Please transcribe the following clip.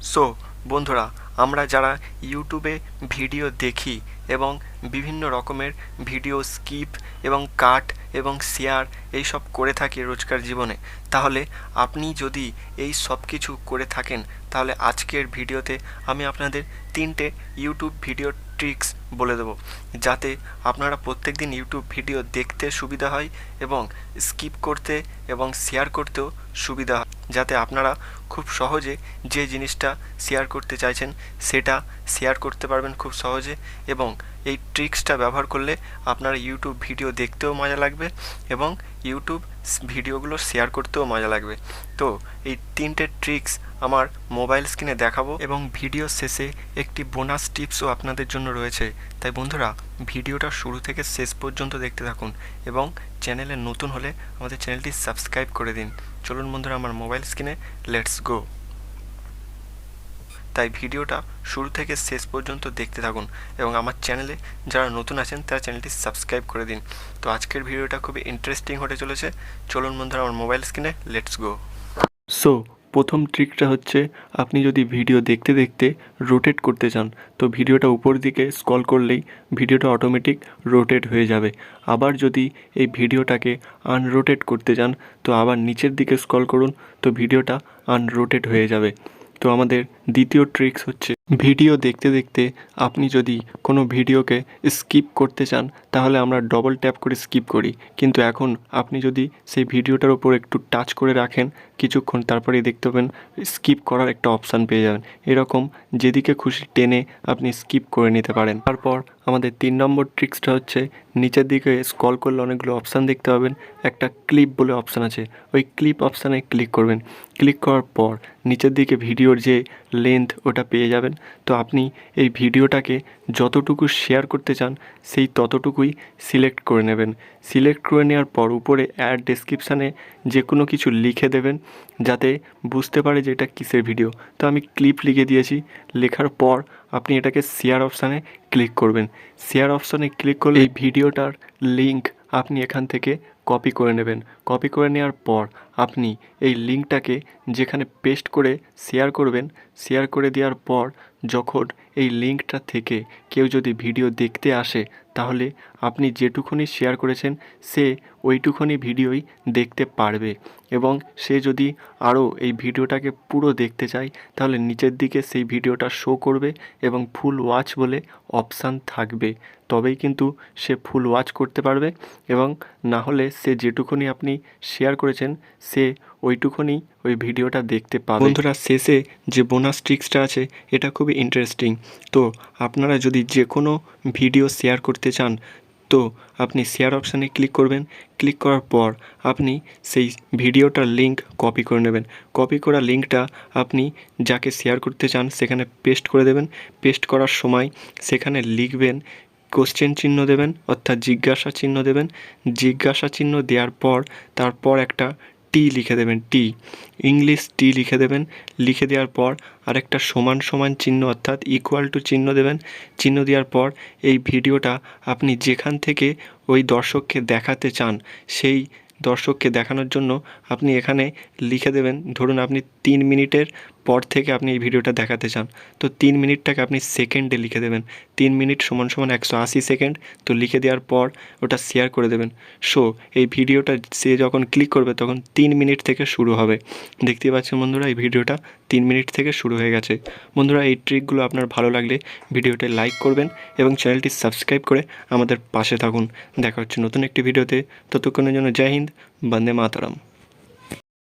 So বন্ধুরা, আমরা যারা ইউটিউবে ভিডিও দেখি এবং বিভিন্ন রকমের ভিডিও স্কিপ এবং কাট এবং শেয়ার এইসব করে থাকি রোজকার জীবনে, তাহলে আপনি যদি এই সব কিছু করে থাকেন তাহলে আজকের ভিডিওতে আমি আপনাদের 3টে ইউটিউব ভিডিও ট্রিক্স বলে দেবো, যাতে আপনারা প্রত্যেকদিন ইউটিউব ভিডিও দেখতে সুবিধা হয় এবং স্কিপ করতে এবং শেয়ার করতেও সুবিধা হয়, যাতে আপনারা খুব সহজে যে জিনিসটা শেয়ার করতে চাইছেন সেটা শেয়ার করতে পারবেন খুব সহজে। এবং এই ট্রিক্সটা ব্যবহার করলে আপনার ইউটিউব ভিডিও দেখতেও মজা লাগবে এবং ইউটিউব ভিডিওগুলো শেয়ার করতেও মজা লাগবে। তো এই 3টে ট্রিক্স আমার মোবাইল স্ক্রিনে দেখাবো এবং ভিডিও শেষে একটি বোনাস টিপসও আপনাদের জন্য রয়েছে। তাই বন্ধুরা, ভিডিওটা শুরু থেকে শেষ পর্যন্ত দেখতে থাকুন এবং চ্যানেলে নতুন হলে আমাদের চ্যানেলটি সাবস্ক্রাইব করে দিন। চলুন বন্ধুরা, আমার মোবাইল স্ক্রিনে লেটস গো। তাই ভিডিওটা শুরু থেকে শেষ পর্যন্ত দেখতে থাকুন এবং আমার চ্যানেলে যারা নতুন আছেন তারা চ্যানেলটি সাবস্ক্রাইব করে দিন। তো আজকের ভিডিওটা খুবই ইন্টারেস্টিং হতে চলেছে। চলুন বন্ধুরা, আমার মোবাইল স্ক্রিনে লেটস গো। সো প্রথম ট্রিকটা হচ্ছে, আপনি যদি ভিডিও দেখতে দেখতে রোটেট করতে চান তো ভিডিওটা উপর দিকে স্ক্রল করলেই ভিডিওটা অটোমেটিক রোটেট হয়ে যাবে। আবার যদি এই ভিডিওটাকে আনরোটেট করতে চান তো আবার নিচের দিকে স্ক্রল করুন, তো ভিডিওটা আনরোটেট হয়ে যাবে। তো আমাদের দ্বিতীয় ট্রিক্স হচ্ছে, ভিডিও দেখতে দেখতে আপনি যদি কোনো ভিডিওকে স্কিপ করতে চান তাহলে আমরা ডবল ট্যাপ করে স্কিপ করি, কিন্তু এখন আপনি যদি সেই ভিডিওটার ওপর একটু টাচ করে রাখেন কিছুক্ষণ, তারপরেই দেখতে পাবেন স্কিপ করার একটা অপশান পেয়ে যাবেন। এরকম যেদিকে খুশি টেনে আপনি স্কিপ করে নিতে পারেন। তারপর আমাদের 3 নম্বর ট্রিক্সটা হচ্ছে, নিচের দিকে স্ক্রল করলে অনেকগুলো অপশান দেখতে পাবেন, একটা ক্লিপ বলে অপশান আছে, ওই ক্লিপ অপশানে ক্লিক করবেন। ক্লিক করার পর নিচের দিকে ভিডিওর যে লেন্থ ওটা পেয়ে যাবেন। তো আপনি এই ভিডিওটাকে যতটুকু শেয়ার করতে চান সেই ততটুকুই সিলেক্ট করে নেবেন। সিলেক্ট করে নেওয়ার পর উপরে অ্যাড ডেসক্রিপশানে যে কোনো কিছু লিখে দেবেন যাতে বুঝতে পারে যে এটা কিসের ভিডিও। তো আমি ক্লিপ লিখে দিয়েছি। লেখার পর আপনি এটাকে শেয়ার অপশানে ক্লিক করবেন। শেয়ার অপশানে ক্লিক করলে এই ভিডিওটার লিঙ্ক আপনি এখান থেকে কপি করে নেবেন। কপি করে নেওয়ার পর আপনি এই লিঙ্কটাকে যেখানে পেস্ট করে শেয়ার করবেন, শেয়ার করে দেওয়ার পর যখন এই লিঙ্কটা থেকে কেউ যদি ভিডিও দেখতে আসে তাহলে আপনি যেটুকুনি শেয়ার করেছেন সে ওইটুকুনি ভিডিওই দেখতে পারবে। এবং সে যদি আরও এই ভিডিওটাকে পুরো দেখতে চায় তাহলে নিচের দিকে সেই ভিডিওটা শো করবে এবং ফুল ওয়াচ বলে অপশান থাকবে, তবেই কিন্তু সে ফুল ওয়াচ করতে পারবে। এবং না হলে সে যেটুকুনি আপনি শেয়ার করেছেন সে ওইটুকুনি ওই ভিডিওটা দেখতে পাবে। বন্ধুরা, শেষে যে বোনাস ট্রিক্সটা আছে এটা খুবই ইন্টারেস্টিং। তো আপনারা যদি যে কোনো ভিডিও শেয়ার করতে চান তো আপনি শেয়ার অপশানে ক্লিক করবেন। ক্লিক করার পর আপনি সেই ভিডিওটার লিঙ্ক কপি করে নেবেন। কপি করা লিঙ্কটা আপনি যাকে শেয়ার করতে চান সেখানে পেস্ট করে দেবেন। পেস্ট করার সময় সেখানে লিখবেন, কোশ্চেন চিহ্ন দেবেন অর্থাৎ জিজ্ঞাসা চিহ্ন দেবেন। জিজ্ঞাসা চিহ্ন দেওয়ার পর তারপর একটা টি লিখে দেবেন, টি ইংলিশ টি লিখে দেবেন। লিখে দেওয়ার পর আরেকটা সমান সমান চিহ্ন অর্থাৎ ইকুয়াল টু চিহ্ন দেবেন। চিহ্ন দেওয়ার পর এই ভিডিওটা আপনি যেখান থেকে ওই দর্শককে দেখাতে চান সেই দর্শককে দেখানোর জন্য আপনি এখানে লিখে দেবেন, ধরুন আপনি 3 মিনিটের পর থেকে আপনি এই ভিডিওটা দেখাতে চান, তো 3 মিনিটটাকে আপনি সেকেন্ডে লিখে দেবেন। 3 মিনিট সমান সমান 180 সেকেন্ড। তো লিখে দেওয়ার পর ওটা শেয়ার করে দেবেন। সো এই ভিডিওটা সে যখন ক্লিক করবে তখন 3 মিনিট থেকে শুরু হবে। দেখতে পাচ্ছেন বন্ধুরা, এই ভিডিওটা 3 মিনিট থেকে শুরু হয়ে গেছে। বন্ধুরা, এই ট্রিকগুলো আপনার ভালো লাগলে ভিডিওটা লাইক করবেন এবং চ্যানেলটি সাবস্ক্রাইব করে আমাদের পাশে থাকুন। দেখা হচ্ছে নতুন একটি ভিডিওতে। ততক্ষণের জন্য জয় হিন্দ, বন্দে মাতরম।